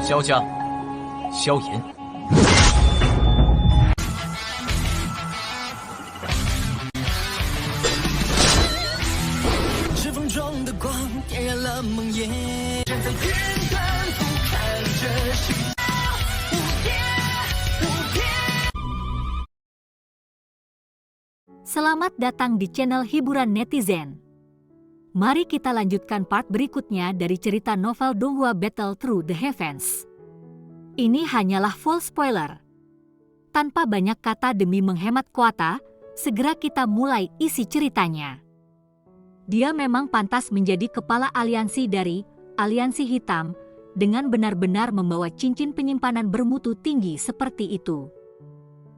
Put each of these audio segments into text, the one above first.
萧家，萧炎。指缝中的光点燃了梦魇，站在云端俯瞰着世界无边。 Selamat datang di channel hiburan netizen. Mari kita lanjutkan part berikutnya dari cerita novel Donghua Battle Through the Heavens. Ini hanyalah full spoiler. Tanpa banyak kata demi menghemat kuota, segera kita mulai isi ceritanya. Dia memang pantas menjadi kepala aliansi dari Aliansi Hitam dengan benar-benar membawa cincin penyimpanan bermutu tinggi seperti itu.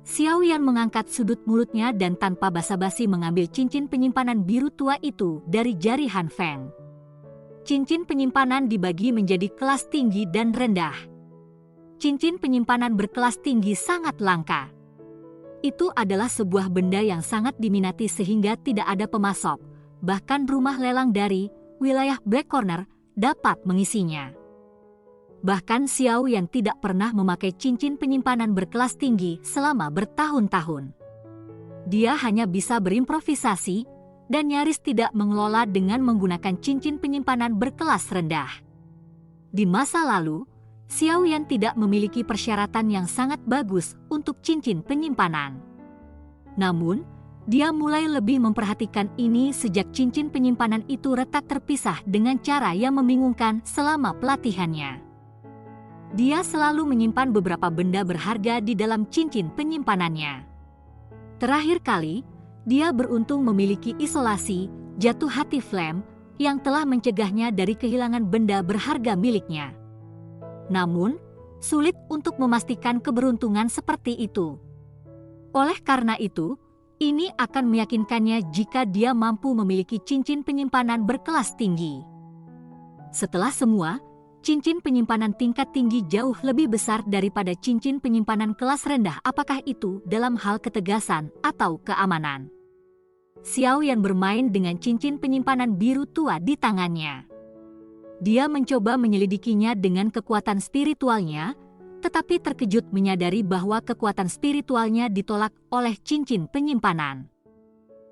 Xiao Yan mengangkat sudut mulutnya dan tanpa basa-basi mengambil cincin penyimpanan biru tua itu dari jari Han Feng. Cincin penyimpanan dibagi menjadi kelas tinggi dan rendah. Cincin penyimpanan berkelas tinggi sangat langka. Itu adalah sebuah benda yang sangat diminati sehingga tidak ada pemasok, bahkan rumah lelang dari wilayah Black Corner dapat mengisinya. Bahkan Xiao Yan tidak pernah memakai cincin penyimpanan berkelas tinggi selama bertahun-tahun. Dia hanya bisa berimprovisasi dan nyaris tidak mengelola dengan menggunakan cincin penyimpanan berkelas rendah. Di masa lalu, Xiao Yan tidak memiliki persyaratan yang sangat bagus untuk cincin penyimpanan. Namun, dia mulai lebih memperhatikan ini sejak cincin penyimpanan itu retak terpisah dengan cara yang membingungkan selama pelatihannya. Dia selalu menyimpan beberapa benda berharga di dalam cincin penyimpanannya. Terakhir kali, dia beruntung memiliki isolasi jatuh hati Flame yang telah mencegahnya dari kehilangan benda berharga miliknya. Namun, sulit untuk memastikan keberuntungan seperti itu. Oleh karena itu, ini akan meyakinkannya jika dia mampu memiliki cincin penyimpanan berkelas tinggi. Setelah semua, cincin penyimpanan tingkat tinggi jauh lebih besar daripada cincin penyimpanan kelas rendah, apakah itu dalam hal ketegasan atau keamanan. Xiao Yan bermain dengan cincin penyimpanan biru tua di tangannya. Dia mencoba menyelidikinya dengan kekuatan spiritualnya, tetapi terkejut menyadari bahwa kekuatan spiritualnya ditolak oleh cincin penyimpanan.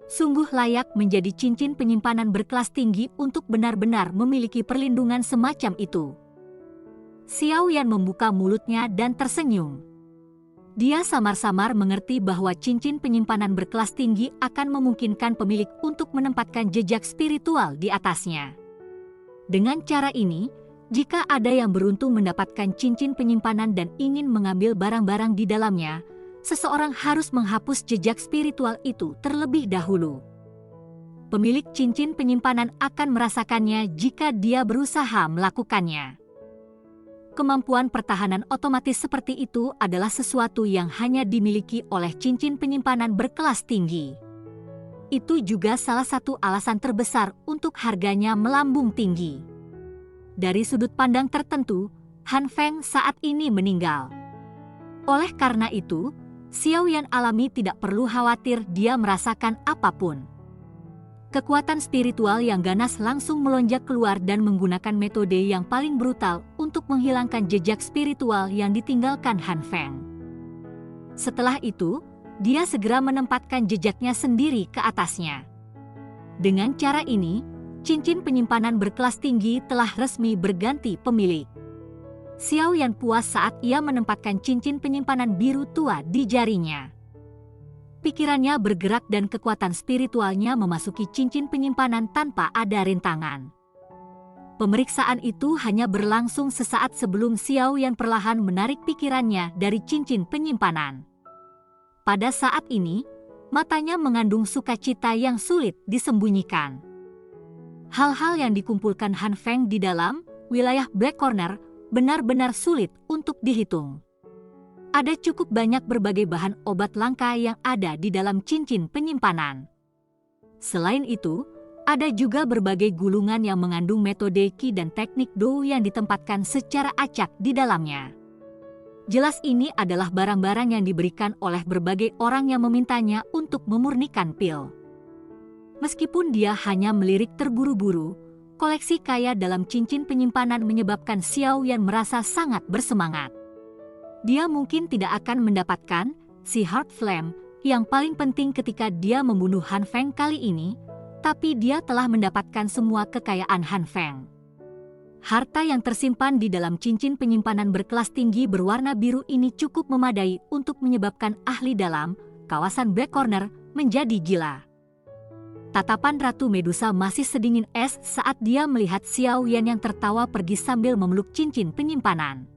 Sungguh layak menjadi cincin penyimpanan berkelas tinggi untuk benar-benar memiliki perlindungan semacam itu. Xiao Yan membuka mulutnya dan tersenyum. Dia samar-samar mengerti bahwa cincin penyimpanan berkelas tinggi akan memungkinkan pemilik untuk menempatkan jejak spiritual di atasnya. Dengan cara ini, jika ada yang beruntung mendapatkan cincin penyimpanan dan ingin mengambil barang-barang di dalamnya, seseorang harus menghapus jejak spiritual itu terlebih dahulu. Pemilik cincin penyimpanan akan merasakannya jika dia berusaha melakukannya. Kemampuan pertahanan otomatis seperti itu adalah sesuatu yang hanya dimiliki oleh cincin penyimpanan berkelas tinggi. Itu juga salah satu alasan terbesar untuk harganya melambung tinggi. Dari sudut pandang tertentu, Han Feng saat ini meninggal. Oleh karena itu, Xiao Yan alami tidak perlu khawatir dia merasakan apapun. Kekuatan spiritual yang ganas langsung melonjak keluar dan menggunakan metode yang paling brutal untuk menghilangkan jejak spiritual yang ditinggalkan Han Feng. Setelah itu, dia segera menempatkan jejaknya sendiri ke atasnya. Dengan cara ini, cincin penyimpanan berkelas tinggi telah resmi berganti pemilik. Xiao Yan puas saat ia menempatkan cincin penyimpanan biru tua di jarinya. Pikirannya bergerak dan kekuatan spiritualnya memasuki cincin penyimpanan tanpa ada rintangan. Pemeriksaan itu hanya berlangsung sesaat sebelum Xiao Yan perlahan menarik pikirannya dari cincin penyimpanan. Pada saat ini, matanya mengandung sukacita yang sulit disembunyikan. Hal-hal yang dikumpulkan Han Feng di dalam wilayah Black Corner benar-benar sulit untuk dihitung. Ada cukup banyak berbagai bahan obat langka yang ada di dalam cincin penyimpanan. Selain itu, ada juga berbagai gulungan yang mengandung metode Qi dan teknik Dou yang ditempatkan secara acak di dalamnya. Jelas ini adalah barang-barang yang diberikan oleh berbagai orang yang memintanya untuk memurnikan pil. Meskipun dia hanya melirik terburu-buru, Koleksi kaya dalam cincin penyimpanan menyebabkan Xiao Yan merasa sangat bersemangat. Dia mungkin tidak akan mendapatkan si Heart Flame yang paling penting ketika dia membunuh Han Feng kali ini, tapi dia telah mendapatkan semua kekayaan Han Feng. Harta yang tersimpan di dalam cincin penyimpanan berkelas tinggi berwarna biru ini cukup memadai untuk menyebabkan ahli dalam kawasan Black Corner menjadi gila. Tatapan Ratu Medusa masih sedingin es saat dia melihat Xiao Yan yang tertawa pergi sambil memeluk cincin penyimpanan.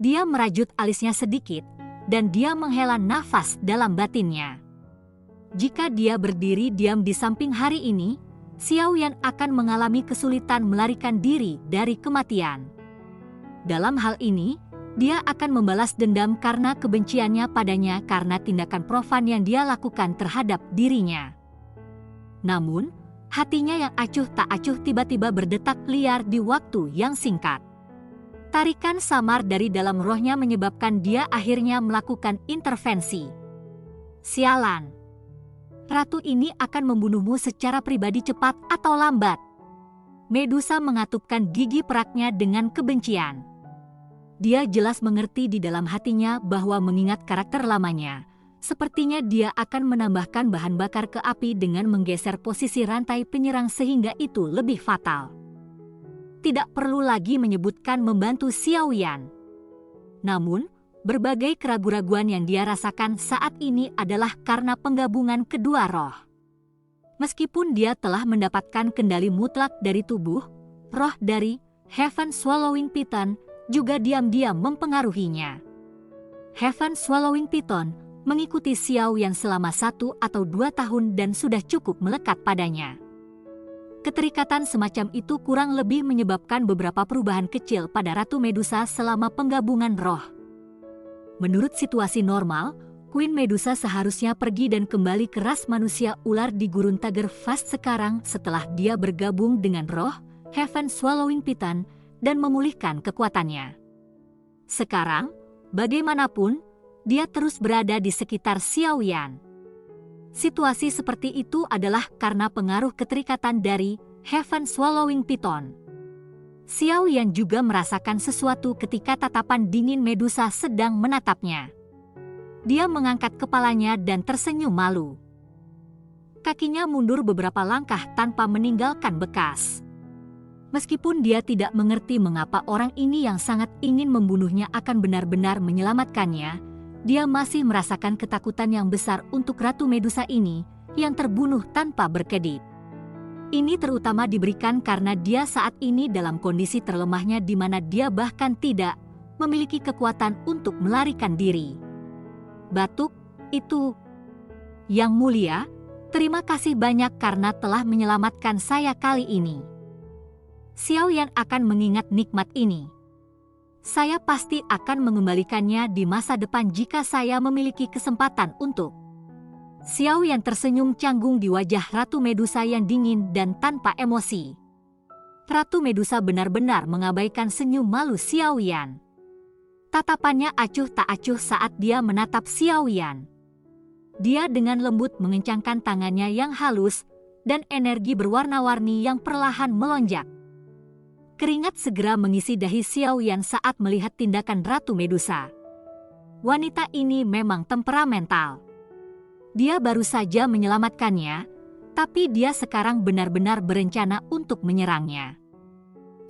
Dia merajut alisnya sedikit, dan dia menghela nafas dalam batinnya. Jika dia berdiri diam di samping hari ini, Xiao Yan akan mengalami kesulitan melarikan diri dari kematian. Dalam hal ini, dia akan membalas dendam karena kebenciannya padanya karena tindakan profan yang dia lakukan terhadap dirinya. Namun, hatinya yang acuh tak acuh tiba-tiba berdetak liar di waktu yang singkat. Tarikan samar dari dalam rohnya menyebabkan dia akhirnya melakukan intervensi. Sialan. Ratu ini akan membunuhmu secara pribadi cepat atau lambat. Medusa mengatupkan gigi peraknya dengan kebencian. Dia jelas mengerti di dalam hatinya bahwa mengingat karakter lamanya, sepertinya dia akan menambahkan bahan bakar ke api dengan menggeser posisi rantai penyerang sehingga itu lebih fatal. Tidak perlu lagi menyebutkan membantu Xiao Yan. Namun, berbagai keraguan-raguan yang dia rasakan saat ini adalah karena penggabungan kedua roh. Meskipun dia telah mendapatkan kendali mutlak dari tubuh, roh dari Heaven Swallowing Python juga diam-diam mempengaruhinya. Heaven Swallowing Python mengikuti Xiao Yan selama 1 atau 2 tahun dan sudah cukup melekat padanya. Keterikatan semacam itu kurang lebih menyebabkan beberapa perubahan kecil pada Ratu Medusa selama penggabungan roh. Menurut situasi normal, Queen Medusa seharusnya pergi dan kembali ke ras manusia ular di Gurun Tiger Fast sekarang setelah dia bergabung dengan roh Heaven Swallowing Python dan memulihkan kekuatannya. Sekarang, bagaimanapun, dia terus berada di sekitar Xiao Yan. Situasi seperti itu adalah karena pengaruh keterikatan dari Heaven Swallowing Python. Xiao Yan juga merasakan sesuatu ketika tatapan dingin Medusa sedang menatapnya. Dia mengangkat kepalanya dan tersenyum malu. Kakinya mundur beberapa langkah tanpa meninggalkan bekas. Meskipun dia tidak mengerti mengapa orang ini yang sangat ingin membunuhnya akan benar-benar menyelamatkannya, dia masih merasakan ketakutan yang besar untuk Ratu Medusa ini yang terbunuh tanpa berkedip. Ini terutama diberikan karena dia saat ini dalam kondisi terlemahnya di mana dia bahkan tidak memiliki kekuatan untuk melarikan diri. Batuk, itu. Yang mulia, terima kasih banyak karena telah menyelamatkan saya kali ini. Xiao Yan akan mengingat nikmat ini. Saya pasti akan mengembalikannya di masa depan jika saya memiliki kesempatan untuk. Xiao Yan tersenyum canggung di wajah Ratu Medusa yang dingin dan tanpa emosi. Ratu Medusa benar-benar mengabaikan senyum malu Xiao Yan. Tatapannya acuh tak acuh saat dia menatap Xiao Yan. Dia dengan lembut mengencangkan tangannya yang halus dan energi berwarna-warni yang perlahan melonjak. Keringat segera mengisi dahi Xiao Yan saat melihat tindakan Ratu Medusa. Wanita ini memang temperamental. Dia baru saja menyelamatkannya, tapi dia sekarang benar-benar berencana untuk menyerangnya.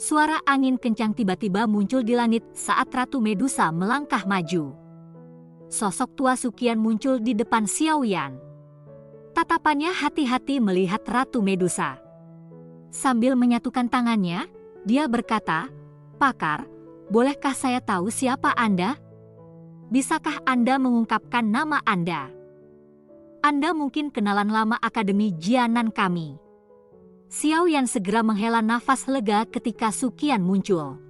Suara angin kencang tiba-tiba muncul di langit saat Ratu Medusa melangkah maju. Sosok tua Sukian muncul di depan Xiao Yan. Tatapannya hati-hati melihat Ratu Medusa. Sambil menyatukan tangannya, dia berkata, "Pakar, bolehkah saya tahu siapa Anda? Bisakah Anda mengungkapkan nama Anda? Anda mungkin kenalan lama Akademi Jianan kami." Xiao Yan segera menghela nafas lega ketika Sukian muncul.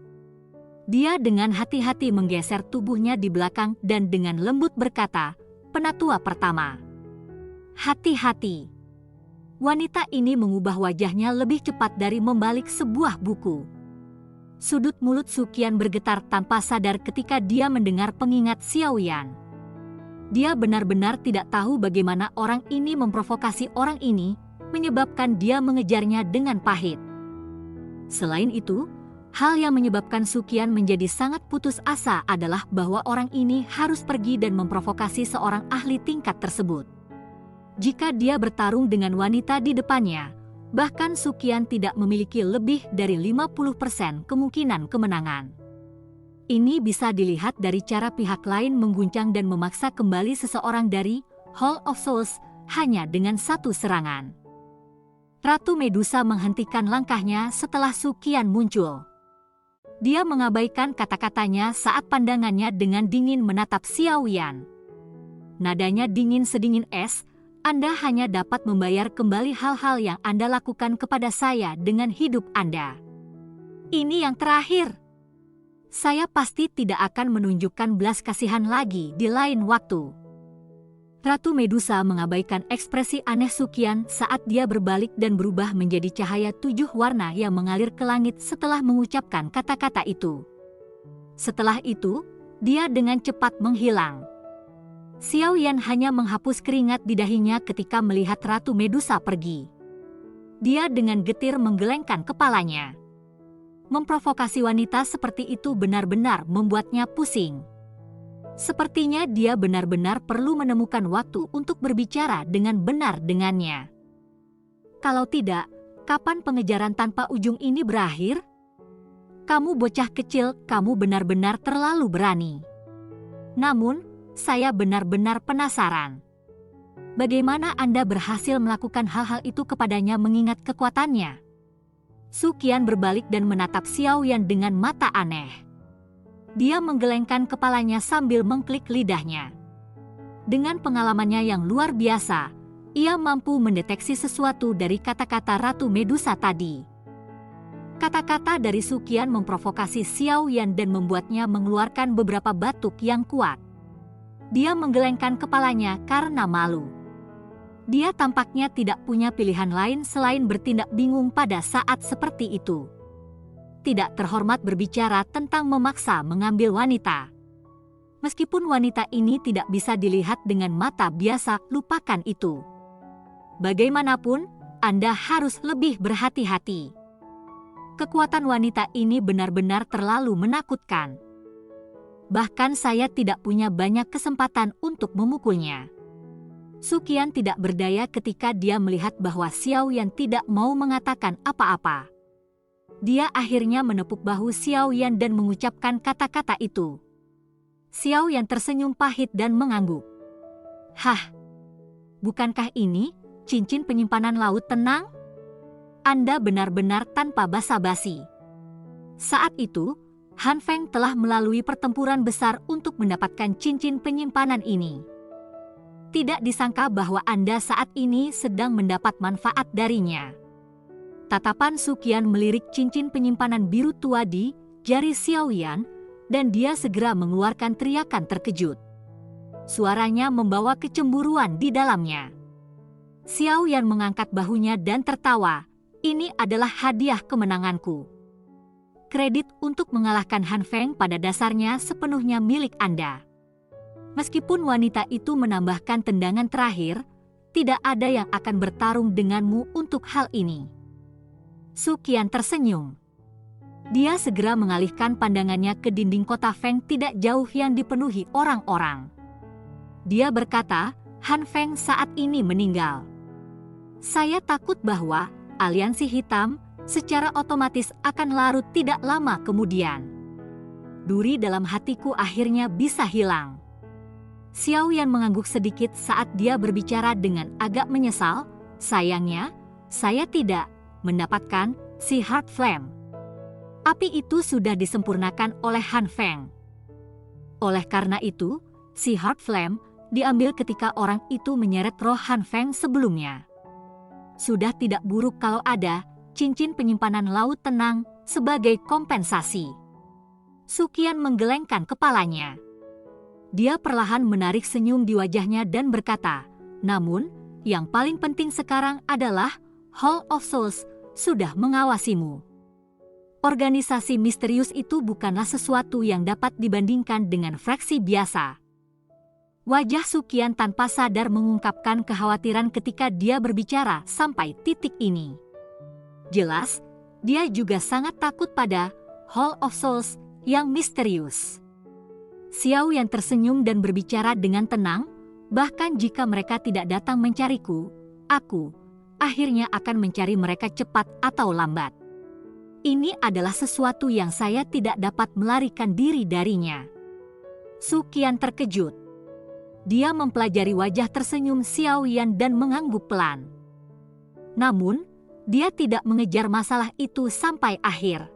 Dia dengan hati-hati menggeser tubuhnya di belakang dan dengan lembut berkata, "Penatua pertama. Hati-hati." Wanita ini mengubah wajahnya lebih cepat dari membalik sebuah buku. Sudut mulut Sukian bergetar tanpa sadar ketika dia mendengar pengingat Xiao Yan. Dia benar-benar tidak tahu bagaimana orang ini memprovokasi orang ini, menyebabkan dia mengejarnya dengan pahit. Selain itu, hal yang menyebabkan Soo-kyan menjadi sangat putus asa adalah bahwa orang ini harus pergi dan memprovokasi seorang ahli tingkat tersebut. Jika dia bertarung dengan wanita di depannya, bahkan Soo-kyan tidak memiliki lebih dari 50% kemungkinan kemenangan. Ini bisa dilihat dari cara pihak lain mengguncang dan memaksa kembali seseorang dari Hall of Souls hanya dengan satu serangan. Ratu Medusa menghentikan langkahnya setelah Soo-kyan muncul. Dia mengabaikan kata-katanya saat pandangannya dengan dingin menatap Xiao Yan. Nadanya dingin sedingin es, Anda hanya dapat membayar kembali hal-hal yang Anda lakukan kepada saya dengan hidup Anda. Ini yang terakhir. Saya pasti tidak akan menunjukkan belas kasihan lagi di lain waktu. Ratu Medusa mengabaikan ekspresi aneh Soo-kyan saat dia berbalik dan berubah menjadi cahaya 7 warna yang mengalir ke langit setelah mengucapkan kata-kata itu. Setelah itu, dia dengan cepat menghilang. Xiao Yan hanya menghapus keringat di dahinya ketika melihat Ratu Medusa pergi. Dia dengan getir menggelengkan kepalanya. Memprovokasi wanita seperti itu benar-benar membuatnya pusing. Sepertinya dia benar-benar perlu menemukan waktu untuk berbicara dengan benar dengannya. Kalau tidak, kapan pengejaran tanpa ujung ini berakhir? Kamu bocah kecil, kamu benar-benar terlalu berani. Namun, saya benar-benar penasaran. Bagaimana Anda berhasil melakukan hal-hal itu kepadanya mengingat kekuatannya? Soo-kyan berbalik dan menatap Xiao Yan dengan mata aneh. Dia menggelengkan kepalanya sambil mengklik lidahnya. Dengan pengalamannya yang luar biasa, ia mampu mendeteksi sesuatu dari kata-kata Ratu Medusa tadi. Kata-kata dari Soo-kyan memprovokasi Xiao Yan dan membuatnya mengeluarkan beberapa batuk yang kuat. Dia menggelengkan kepalanya karena malu. Dia tampaknya tidak punya pilihan lain selain bertindak bingung pada saat seperti itu. Tidak terhormat berbicara tentang memaksa mengambil wanita. Meskipun wanita ini tidak bisa dilihat dengan mata biasa, lupakan itu. Bagaimanapun, Anda harus lebih berhati-hati. Kekuatan wanita ini benar-benar terlalu menakutkan. Bahkan saya tidak punya banyak kesempatan untuk memukulnya. Soo-kyan tidak berdaya ketika dia melihat bahwa Xiao Yan tidak mau mengatakan apa-apa. Dia akhirnya menepuk bahu Xiao Yan dan mengucapkan kata-kata itu. Xiao Yan tersenyum pahit dan mengangguk. Hah? Bukankah ini cincin penyimpanan laut tenang? Anda benar-benar tanpa basa-basi. Saat itu, Han Feng telah melalui pertempuran besar untuk mendapatkan cincin penyimpanan ini. Tidak disangka bahwa Anda saat ini sedang mendapat manfaat darinya. Tatapan Soo-kyan melirik cincin penyimpanan biru tua di jari Xiao Yan, dan dia segera mengeluarkan teriakan terkejut. Suaranya membawa kecemburuan di dalamnya. Xiao Yan mengangkat bahunya dan tertawa. Ini adalah hadiah kemenanganku. Kredit untuk mengalahkan Han Feng pada dasarnya sepenuhnya milik Anda. Meskipun wanita itu menambahkan tendangan terakhir, tidak ada yang akan bertarung denganmu untuk hal ini. Soo-kyan tersenyum. Dia segera mengalihkan pandangannya ke dinding kota Feng tidak jauh yang dipenuhi orang-orang. Dia berkata, Han Feng saat ini meninggal. Saya takut bahwa aliansi hitam secara otomatis akan larut tidak lama kemudian. Duri dalam hatiku akhirnya bisa hilang. Xiao Yan mengangguk sedikit saat dia berbicara dengan agak menyesal. Sayangnya, saya tidak mendapatkan si Heart Flame. Api itu sudah disempurnakan oleh Han Feng. Oleh karena itu, si Heart Flame diambil ketika orang itu menyeret roh Han Feng sebelumnya. Sudah tidak buruk kalau ada cincin penyimpanan laut tenang sebagai kompensasi. Soo-kyan menggelengkan kepalanya. Dia perlahan menarik senyum di wajahnya dan berkata, namun, yang paling penting sekarang adalah Hall of Souls sudah mengawasimu. Organisasi misterius itu bukanlah sesuatu yang dapat dibandingkan dengan fraksi biasa. Wajah Soo-kyan tanpa sadar mengungkapkan kekhawatiran ketika dia berbicara sampai titik ini. Jelas, Dia juga sangat takut pada Hall of Souls yang misterius. Xiao Yan tersenyum dan berbicara dengan tenang, bahkan jika mereka tidak datang mencariku, aku akhirnya akan mencari mereka cepat atau lambat. Ini adalah sesuatu yang saya tidak dapat melarikan diri darinya. Su Qian terkejut. Dia mempelajari wajah tersenyum Xiao Yan dan mengangguk pelan. Namun, dia tidak mengejar masalah itu sampai akhir.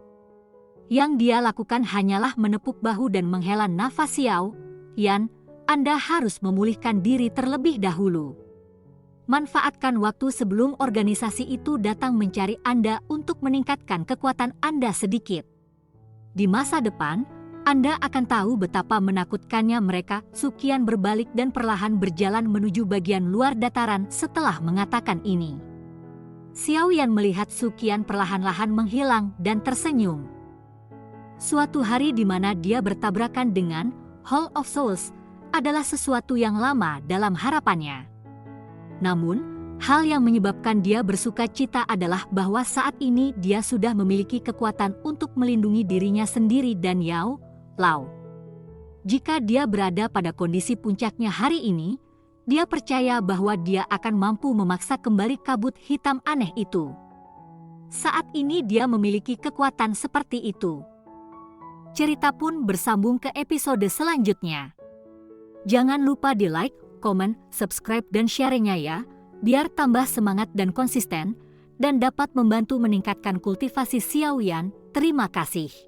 Yang dia lakukan hanyalah menepuk bahu dan menghela nafas. Xiao Yan, Anda harus memulihkan diri terlebih dahulu. Manfaatkan waktu sebelum organisasi itu datang mencari Anda untuk meningkatkan kekuatan Anda sedikit. Di masa depan, Anda akan tahu betapa menakutkannya mereka. Su Qian berbalik dan perlahan berjalan menuju bagian luar dataran setelah mengatakan ini. Xiao Yan melihat Su Qian perlahan-lahan menghilang dan tersenyum. Suatu hari di mana dia bertabrakan dengan Hall of Souls adalah sesuatu yang lama dalam harapannya. Namun, hal yang menyebabkan dia bersuka cita adalah bahwa saat ini dia sudah memiliki kekuatan untuk melindungi dirinya sendiri dan Yao Lao. Jika dia berada pada kondisi puncaknya hari ini, dia percaya bahwa dia akan mampu memaksa kembali kabut hitam aneh itu. Saat ini dia memiliki kekuatan seperti itu. Cerita pun bersambung ke episode selanjutnya. Jangan lupa di like, komen, subscribe dan share-nya ya, biar tambah semangat dan konsisten, dan dapat membantu meningkatkan kultivasi Xiao Yan. Terima kasih.